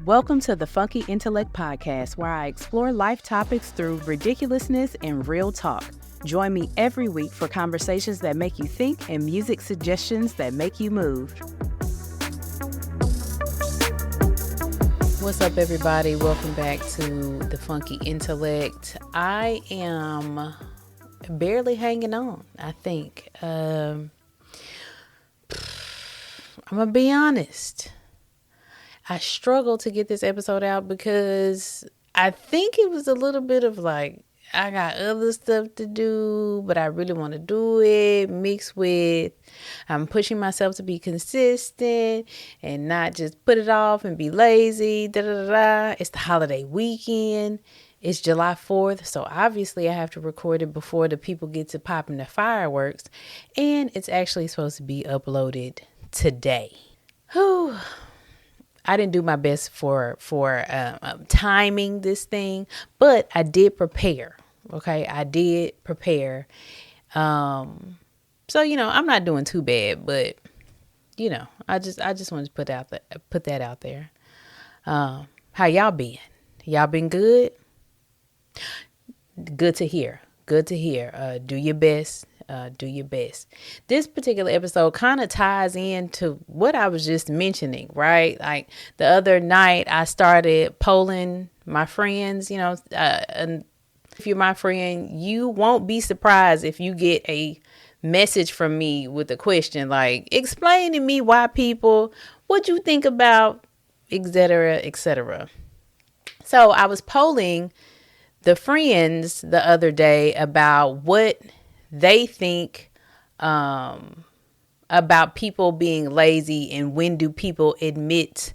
Welcome to the Funky Intellect Podcast, where I explore life topics through ridiculousness and real talk. Join me every week for conversations that make you think and music suggestions that make you move. What's up, everybody? Welcome back to the Funky Intellect. I am barely hanging on, I think. I'm going to be honest. I struggled to get this episode out because I think it was a little bit of like, I got other stuff to do, but I really want to do it, mixed with I'm pushing myself to be consistent and not just put it off and be lazy. It's the holiday weekend. It's July 4th, so obviously I have to record it before the people get to popping the fireworks, and it's actually supposed to be uploaded today. Whew. I didn't do my best for timing this thing, but I did prepare. Okay, I did prepare. So I'm not doing too bad, but I just wanted to put that out there. How y'all been? Y'all been good? Good to hear. Good to hear. Do your best. Do your best. This particular episode kind of ties into what I was just mentioning, right? Like the other night I started polling my friends, and if you're my friend, you won't be surprised if you get a message from me with a question like, explain to me why people, what you think about, etc., etc. So I was polling the friends the other day about what they think about people being lazy and when do people admit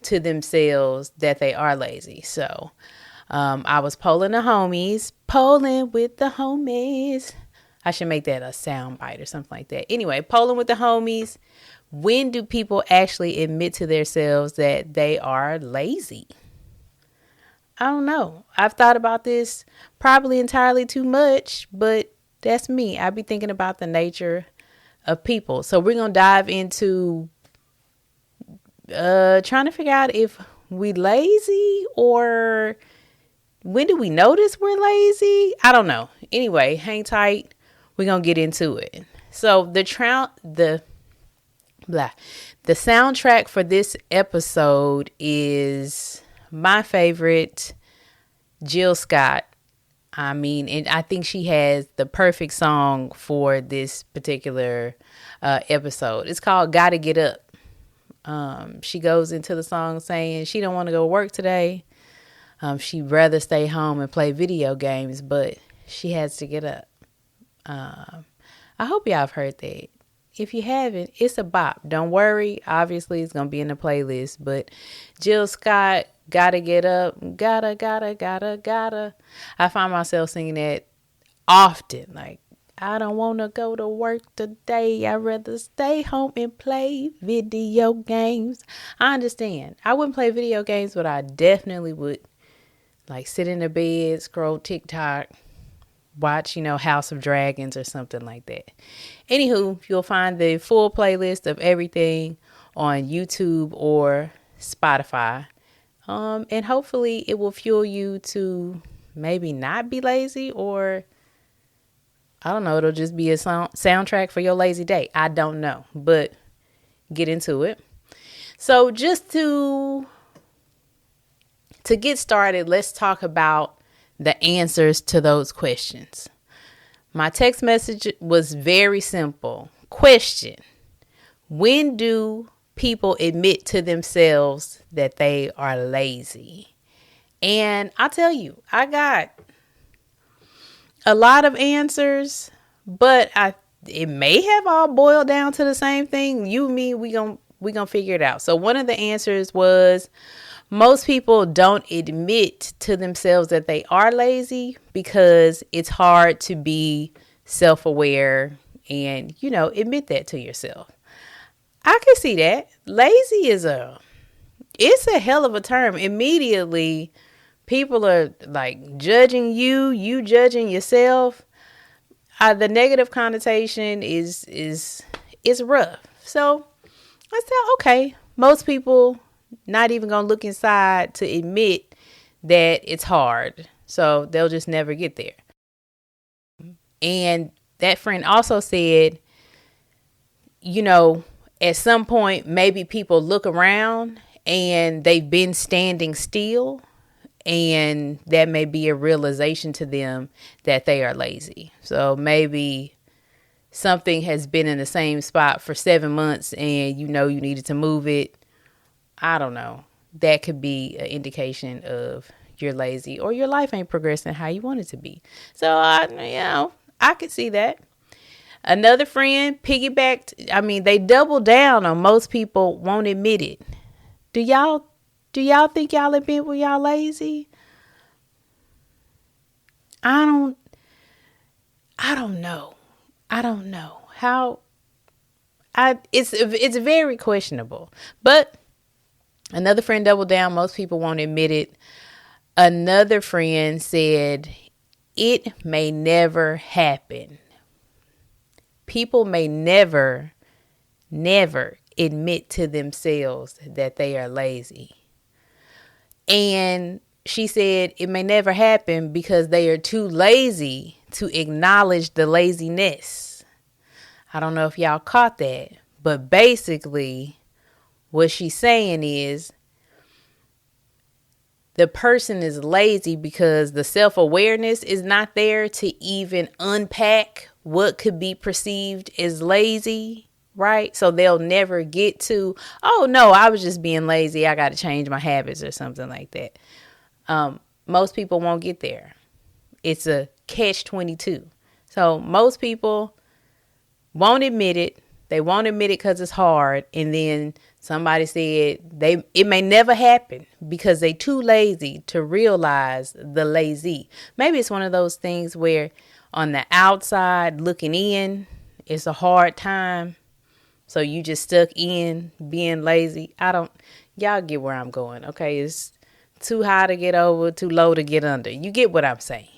to themselves that they are lazy. So I was polling with the homies. I should make that a sound bite or something like that. Anyway, polling with the homies. When do people actually admit to themselves that they are lazy? I don't know. I've thought about this probably entirely too much, but that's me. I be thinking about the nature of people. So we're going to dive into trying to figure out if we lazy or when do we notice we're lazy? I don't know. Anyway, hang tight. We're going to get into it. So the soundtrack for this episode is my favorite, Jill Scott. And I think she has the perfect song for this particular episode. It's called Gotta Get Up. She goes into the song saying she don't want to go to work today. She'd rather stay home and play video games, but she has to get up. I hope y'all have heard that. If you haven't, it's a bop. Don't worry. Obviously, it's going to be in the playlist, but Jill Scott, Gotta Get Up, gotta. I find myself singing that often. Like, I don't want to go to work today. I'd rather stay home and play video games. I understand. I wouldn't play video games, but I definitely would like sit in the bed, scroll TikTok, watch, House of Dragons or something like that. Anywho, you'll find the full playlist of everything on YouTube or Spotify. And hopefully it will fuel you to maybe not be lazy, or I don't know, it'll just be a soundtrack for your lazy day. I don't know, but get into it. So just to get started, let's talk about the answers to those questions. My text message was very simple. Question: when do people admit to themselves that they are lazy? And I tell you, I got a lot of answers, but it may have all boiled down to the same thing. You and me, we gonna figure it out. So one of the answers was most people don't admit to themselves that they are lazy because it's hard to be self-aware and, admit that to yourself. I can see that. Lazy it's a hell of a term. Immediately, people are like judging you judging yourself. The negative connotation is rough. So I said, okay, most people not even going to look inside to admit that it's hard. So they'll just never get there. And that friend also said, at some point, maybe people look around and they've been standing still, and that may be a realization to them that they are lazy. So maybe something has been in the same spot for 7 months and you needed to move it. I don't know. That could be an indication of you're lazy or your life ain't progressing how you want it to be. So, I could see that. Another friend piggybacked. They double down on most people won't admit it. Do y'all think y'all admit when y'all lazy? I don't know. It's very questionable. But another friend doubled down. Most people won't admit it. Another friend said, it may never happen. People may never admit to themselves that they are lazy. And she said it may never happen because they are too lazy to acknowledge the laziness. I don't know if y'all caught that, but basically what she's saying is the person is lazy because the self-awareness is not there to even unpack what could be perceived as lazy, right? So they'll never get to, oh no, I was just being lazy. I got to change my habits or something like that. Most people won't get there. It's a catch-22. So most people won't admit it. They won't admit it because it's hard. And then somebody said it may never happen because they too lazy to realize the lazy. Maybe it's one of those things where on the outside looking in, it's a hard time. So you just stuck in being lazy. Y'all get where I'm going. Okay. It's too high to get over, too low to get under. You get what I'm saying.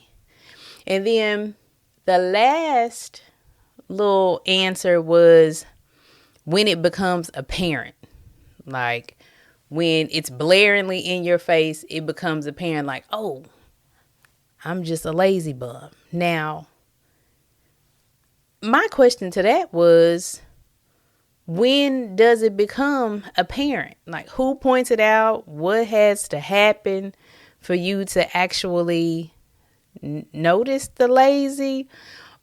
And then the last little answer was when it becomes apparent. Like when it's blaringly in your face, it becomes apparent like, oh, I'm just a lazy bum. Now, my question to that was, when does it become apparent? Like, who points it out? What has to happen for you to actually notice the lazy?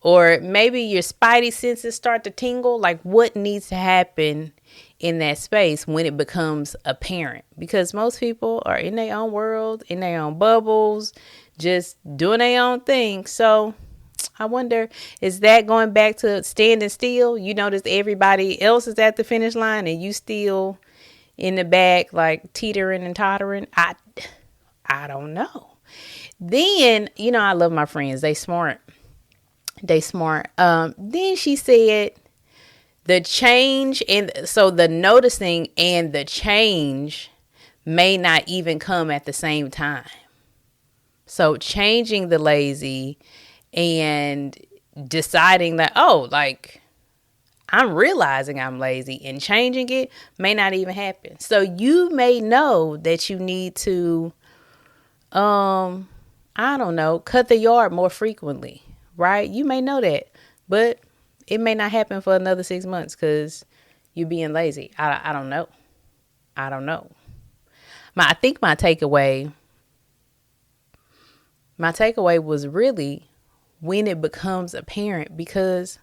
Or maybe your spidey senses start to tingle. Like, what needs to happen in that space when it becomes apparent? Because most people are in their own world, in their own bubbles, just doing their own thing. So I wonder, is that going back to standing still? You notice everybody else is at the finish line and you still in the back, like teetering and tottering. I don't know. Then, I love my friends. They smart. Then she said the change, and so the noticing and the change may not even come at the same time. So changing the lazy and deciding that, oh, like I'm realizing I'm lazy, and changing it may not even happen. So you may know that you need to, cut the yard more frequently, right? You may know that, but it may not happen for another 6 months because you're being lazy. I don't know. I think my takeaway was really when it becomes apparent, because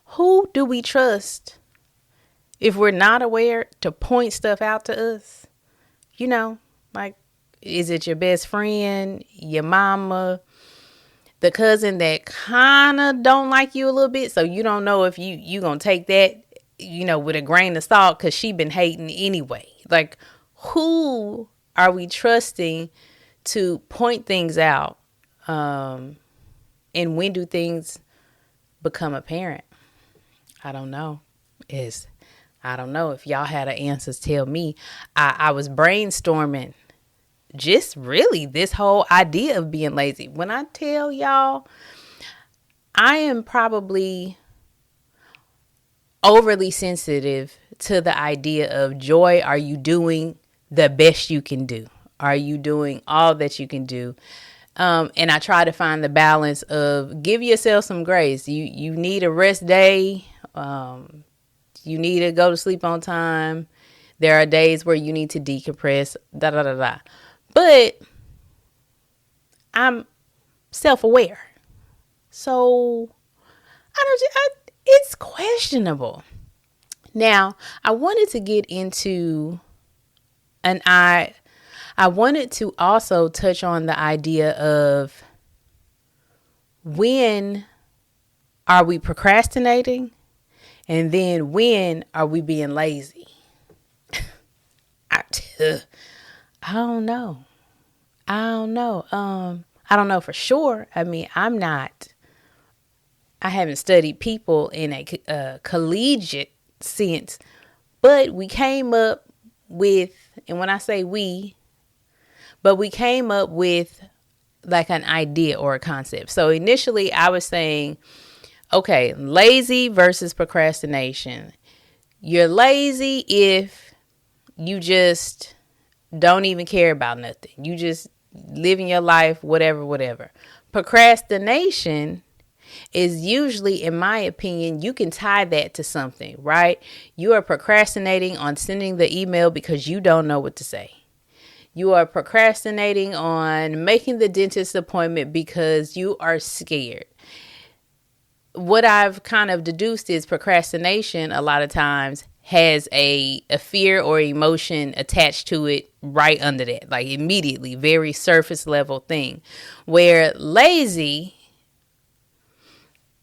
who do we trust if we're not aware to point stuff out to us? Like, is it your best friend, your mama, the cousin that kind of don't like you a little bit? So you don't know if you going to take that, with a grain of salt because she been hating anyway. Like, who are we trusting to point things out? And when do things become apparent? I don't know. I don't know. If y'all had answers, tell me. I was brainstorming just really this whole idea of being lazy. When I tell y'all, I am probably overly sensitive to the idea of, Joy, are you doing the best you can do? Are you doing all that you can do? And I try to find the balance of give yourself some grace. You need a rest day. You need to go to sleep on time. There are days where you need to decompress. Da da da da. But I'm self-aware, so it's questionable. Now, I wanted to get into, and I wanted to also touch on the idea of when are we procrastinating, and then when are we being lazy? I don't know. I don't know for sure. I mean, I haven't studied people in a collegiate sense, but we came up with, and when I say we came up with like an idea or a concept. So initially I was saying, okay, lazy versus procrastination. You're lazy if you just don't even care about nothing. You just living your life, whatever. Procrastination is usually, in my opinion, you can tie that to something, right? You are procrastinating on sending the email because you don't know what to say. You are procrastinating on making the dentist appointment because you are scared. What I've kind of deduced is procrastination a lot of times has a fear or emotion attached to it right under that, like immediately, very surface level thing. Where lazy,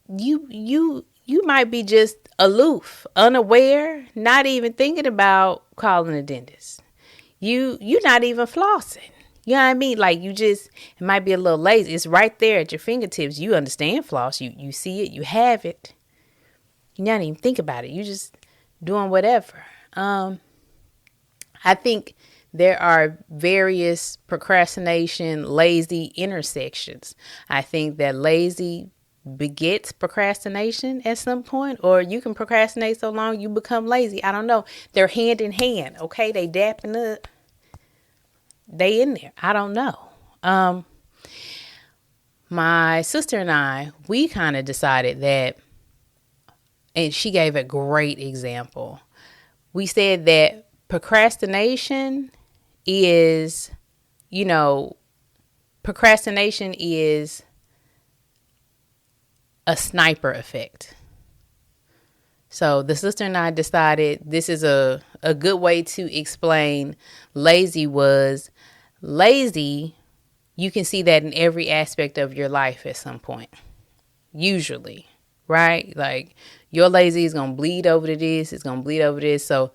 you might be just aloof, unaware, not even thinking about calling a dentist. You're not even flossing. You know what I mean? Like it might be a little lazy. It's right there at your fingertips. You understand floss. You see it. You have it. You not even think about it. You just doing whatever. I think there are various procrastination, lazy intersections. I think that lazy begets procrastination at some point, or you can procrastinate so long you become lazy. I don't know. They're hand in hand. Okay. They dapping up. They in there. I don't know. My sister and I, we kind of decided that, and she gave a great example. We said that procrastination is a sniper effect. So the sister and I decided this is a good way to explain lazy. You can see that in every aspect of your life at some point. Usually, right? Like your lazy is going to bleed over to this. It's going to bleed over this. So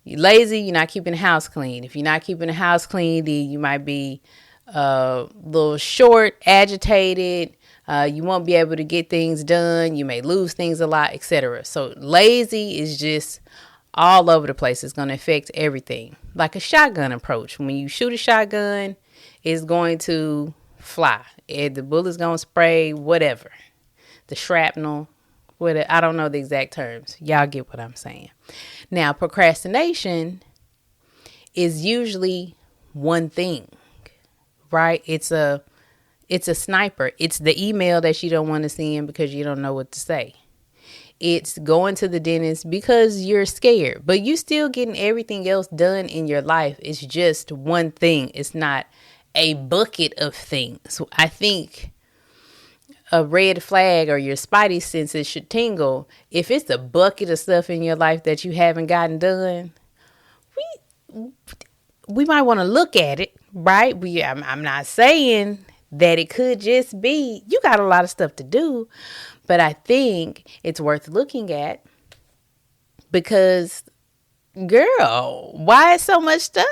you're lazy, you're not keeping the house clean. If you're not keeping the house clean, then you might be a little short, agitated. You won't be able to get things done. You may lose things a lot, etc. So lazy is just all over the place. It's going to affect everything. Like a shotgun approach. When you shoot a shotgun, it's going to fly. The bullet's going to spray, whatever. The shrapnel, whatever. I don't know the exact terms. Y'all get what I'm saying. Now, procrastination is usually one thing, right? It's a sniper. It's the email that you don't want to send because you don't know what to say. It's going to the dentist because you're scared, but you still getting everything else done in your life. It's just one thing. It's not a bucket of things. I think a red flag or your spidey senses should tingle if it's a bucket of stuff in your life that you haven't gotten done. We might want to look at it, right? I'm not saying that it could just be you got a lot of stuff to do, but I think it's worth looking at because, girl, why is so much stuff?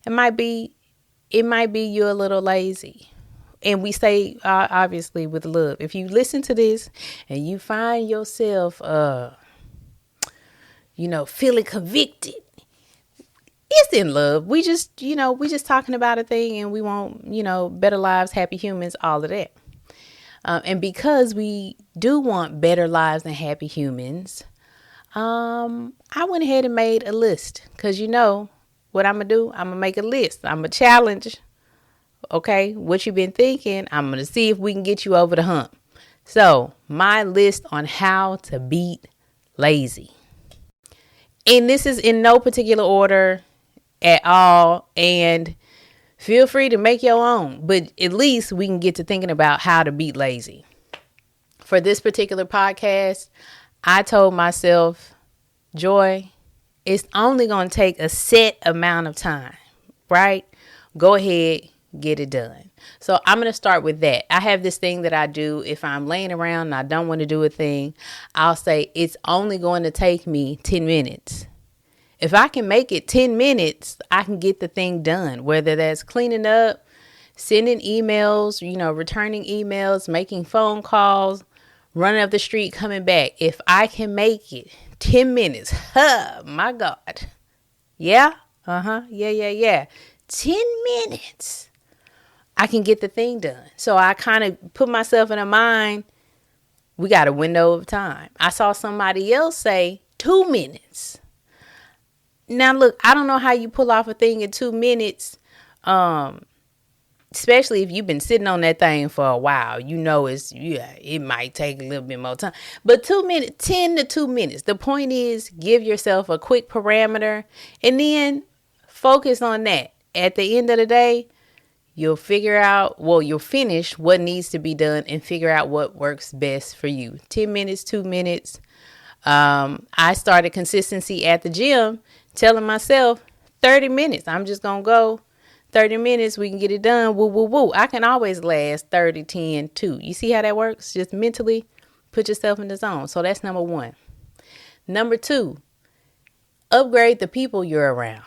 It might be you a little lazy. And we say, obviously, with love. If you listen to this and you find yourself, feeling convicted, it's in love. We just talking about a thing and we want, better lives, happy humans, all of that. And because we do want better lives and happy humans, I went ahead and made a list because you know what I'm going to do? I'm going to make a list. I'm going to challenge, okay, what you've been thinking. I'm going to see if we can get you over the hump. So my list on how to beat lazy. And this is in no particular order at all. And feel free to make your own. But at least we can get to thinking about how to beat lazy. For this particular podcast, I told myself, Joy, it's only going to take a set amount of time, right? Go ahead, get it done. So I'm going to start with that. I have this thing that I do if I'm laying around and I don't want to do a thing. I'll say it's only going to take me 10 minutes. If I can make it 10 minutes, I can get the thing done, whether that's cleaning up, sending emails, returning emails, making phone calls, running up the street, coming back. If I can make it 10 minutes, my God. Yeah. Yeah. 10 minutes. I can get the thing done. So I kind of put myself in a mind, we got a window of time. I saw somebody else say 2 minutes. Now, look, I don't know how you pull off a thing in 2 minutes, especially if you've been sitting on that thing for a while. It might take a little bit more time. But 2 minutes, 10 to 2 minutes. The point is, give yourself a quick parameter and then focus on that. At the end of the day, you'll finish what needs to be done and figure out what works best for you. 10 minutes, 2 minutes. I started consistency at the gym, telling myself 30 minutes. I'm just going to go 30 minutes. We can get it done. Woo, woo, woo. I can always last 30, 10, 2. You see how that works? Just mentally put yourself in the zone. So that's number 1. Number 2, upgrade the people you're around.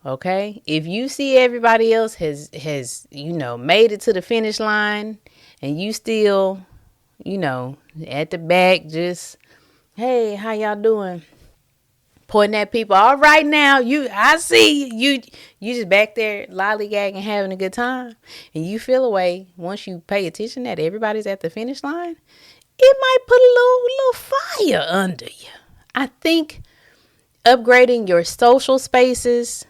Okay. If you see everybody else has made it to the finish line and you still, at the back, just, hey, how y'all doing? Pointing at people. All right now, I see you just back there lollygagging, having a good time. And you feel a way once you pay attention that everybody's at the finish line, it might put a little fire under you. I think upgrading your social spaces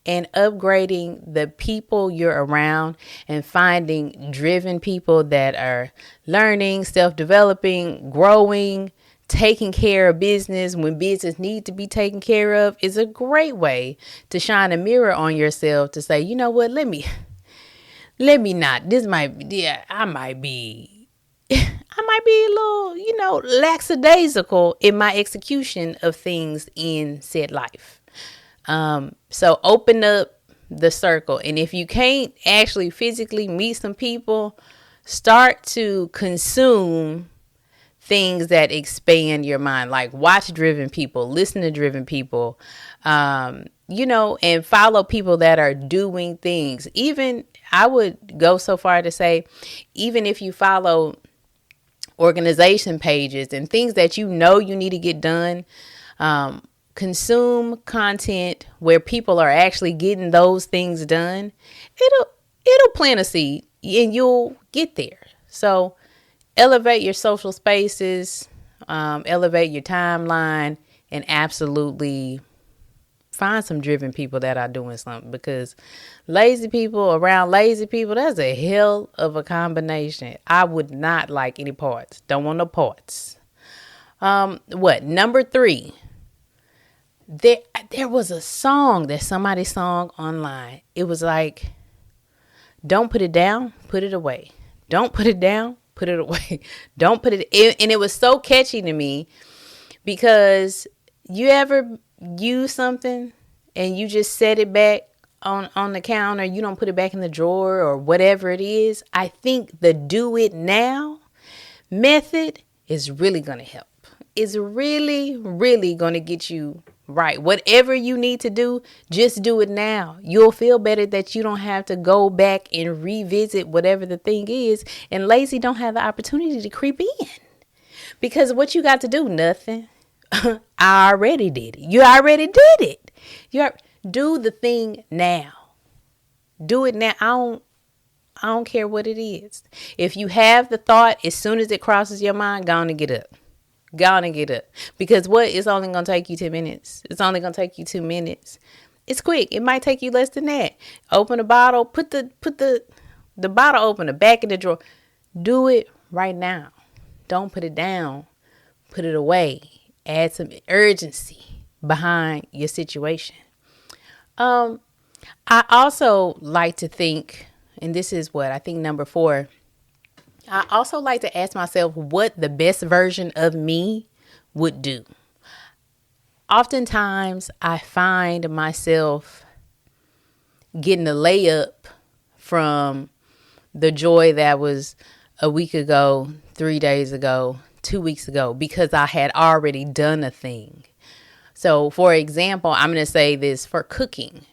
and upgrading the people you're around and finding driven people that are learning, self-developing, growing, taking care of business when business needs to be taken care of is a great way to shine a mirror on yourself to say, you know what, let me not, I might be a little, lackadaisical in my execution of things in said life. So open up the circle. And if you can't actually physically meet some people, start to consume things that expand your mind, like watch driven people, listen to driven people, and follow people that are doing things. Even I would go so far to say, even if you follow organization pages and things that you need to get done, consume content where people are actually getting those things done. It'll plant a seed and you'll get there. So elevate your social spaces, elevate your timeline, and absolutely find some driven people that are doing something, because lazy people around lazy people, that's a hell of a combination. I would not like any parts. Don't want no parts. Number 3. There was a song that somebody sung online. It was like, don't put it down, put it away. Don't put it down, put it away. Don't put it in. And it was so catchy to me, because you ever use something and you just set it back on the counter, you don't put it back in the drawer or whatever it is. I think the do it now method is really going to help. It's really, really going to get you right. Whatever you need to do, just do it now. You'll feel better that you don't have to go back and revisit whatever the thing is. And lazy don't have the opportunity to creep in, because what you got to do, nothing. I already did it. You already did it. Do the thing now. Do it now. I don't care what it is. If you have the thought, as soon as it crosses your mind, go on and get up. Go on and get up. Because what? It's only going to take you 10 minutes. It's only going to take you 2 minutes. It's quick. It might take you less than that. Open a bottle. Put the bottle open, the back of the drawer. Do it right now. Don't put it down. Put it away. Add some urgency behind your situation. I also like to think, and this is what I think number 4. I also like to ask myself what the best version of me would do. Oftentimes, I find myself getting a layup from the joy that was a week ago, 3 days ago, 2 weeks ago, because I had already done a thing. So, for example, I'm going to say this for cooking.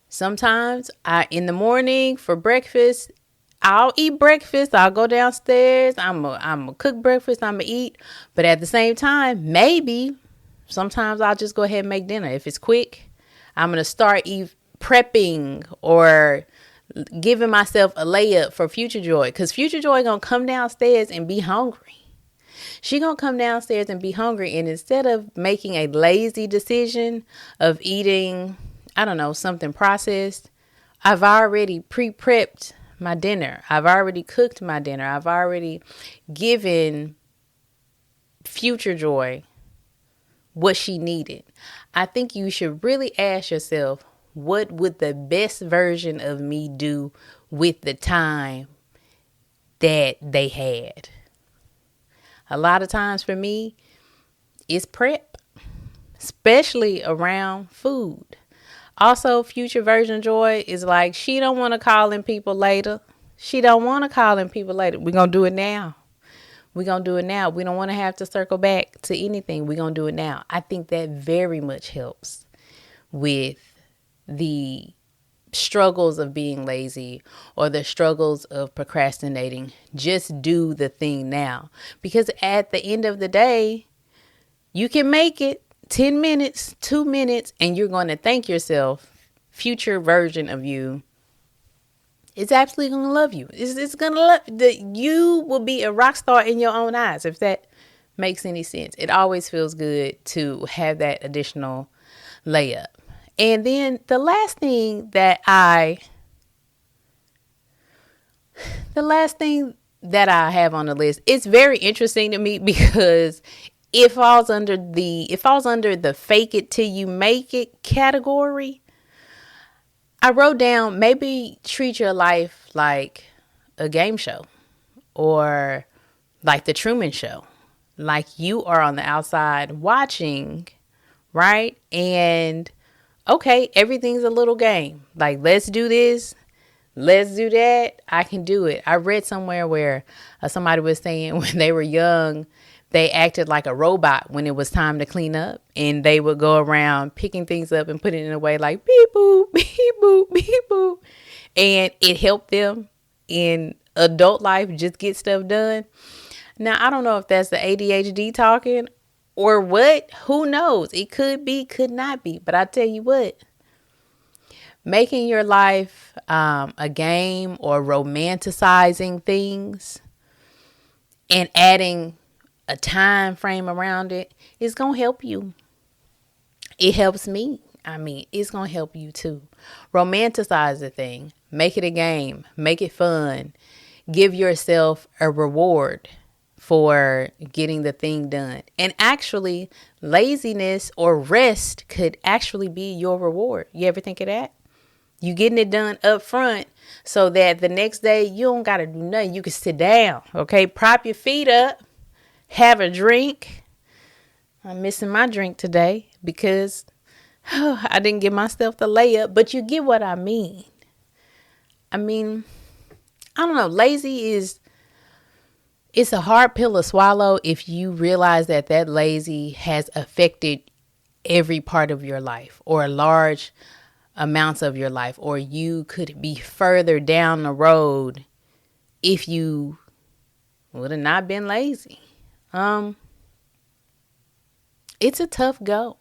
Sometimes in the morning for breakfast, I'll eat breakfast. I'll go downstairs. I'm a cook breakfast. I'm going to eat. But at the same time, maybe sometimes I'll just go ahead and make dinner. If it's quick, I'm going to start prepping or giving myself a layup for future joy. Because future joy going to come downstairs and be hungry. She going to come downstairs and be hungry. And instead of making a lazy decision of eating, I don't know, something processed, I've already pre-prepped my dinner. I've already cooked my dinner. I've already given future joy what she needed. I think you should really ask yourself, what would the best version of me do with the time that they had? A lot of times for me, it's prep, especially around food. Also, future version joy is like, she don't want to call in people later. She don't want to call in people later. We're going to do it now. We're going to do it now. We don't want to have to circle back to anything. We're going to do it now. I think that very much helps with the struggles of being lazy or the struggles of procrastinating. Just do the thing now. Because at the end of the day, you can make it 10 minutes, 2 minutes, and you're going to thank yourself. Future version of you is absolutely going to love you. It's going to love you. Will be a rock star in your own eyes, if that makes any sense. It always feels good to have that additional layup. And then the last thing that I have on the list, it's very interesting to me because it falls under the fake it till you make it category. I wrote down, maybe treat your life like a game show or like the Truman Show. Like you are on the outside watching, right? And okay, everything's a little game. Like, let's do this. Let's do that. I can do it. I read somewhere where somebody was saying when they were young, they acted like a robot when it was time to clean up, and they would go around picking things up and putting it away like beep boop, beep boop, beep boop. And it helped them in adult life just get stuff done. Now, I don't know if that's the ADHD talking or what. Who knows? It could be, could not be. But I tell you what, making your life a game or romanticizing things and adding a time frame around it is going to help you. It helps me. I mean, it's going to help you too. Romanticize the thing. Make it a game. Make it fun. Give yourself a reward for getting the thing done. And actually, laziness or rest could actually be your reward. You ever think of that? You getting it done up front so that the next day you don't got to do nothing. You can sit down, okay? Prop your feet up. Have a drink. I'm missing my drink today because I didn't give myself the layup, but you get what I mean. I mean, I don't know. Lazy it's a hard pill to swallow if you realize that lazy has affected every part of your life or large amounts of your life, or you could be further down the road if you would have not been lazy. It's a tough go,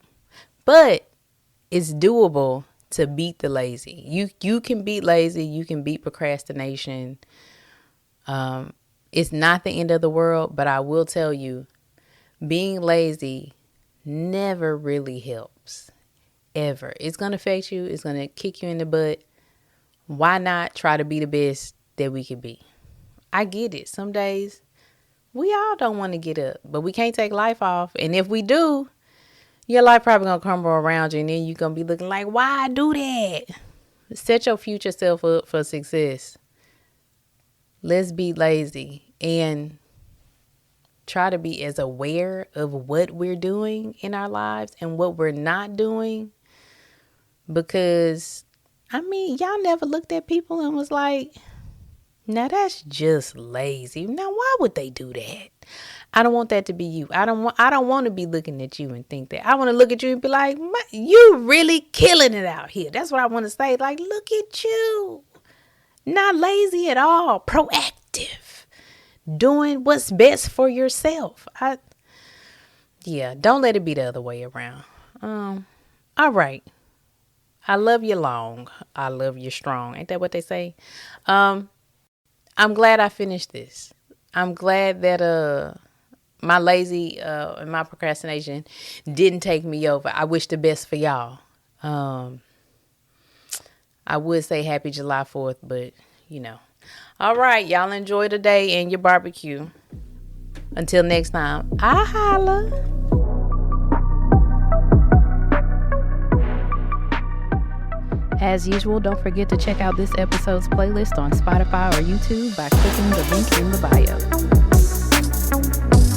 but it's doable to beat the lazy. You can beat lazy. You can beat procrastination. It's not the end of the world, but I will tell you, Being lazy never really helps. Ever. It's going to affect you. It's going to kick you in the butt. Why not try to be the best that we can be? I get it. Some days we all don't want to get up, but we can't take life off. And if we do, your life probably going to crumble around you, and then you're going to be looking like, why I do that? Set your future self up for success. Let's be lazy and try to be as aware of what we're doing in our lives and what we're not doing. Because, y'all never looked at people and was like, now that's just lazy. Now, why would they do that? I don't want that to be you. I don't want to be looking at you and think that. I want to look at you and be like, you really killing it out here. That's what I want to say. Like, look at you. Not lazy at all. Proactive. Doing what's best for yourself. Don't let it be the other way around. All right. I love you long. I love you strong. Ain't that what they say? I'm glad I finished this. I'm glad that my lazy and my procrastination didn't take me over. I wish the best for y'all. I would say happy July 4th, but All right, y'all enjoy the day and your barbecue. Until next time, I holla. As usual, don't forget to check out this episode's playlist on Spotify or YouTube by clicking the link in the bio.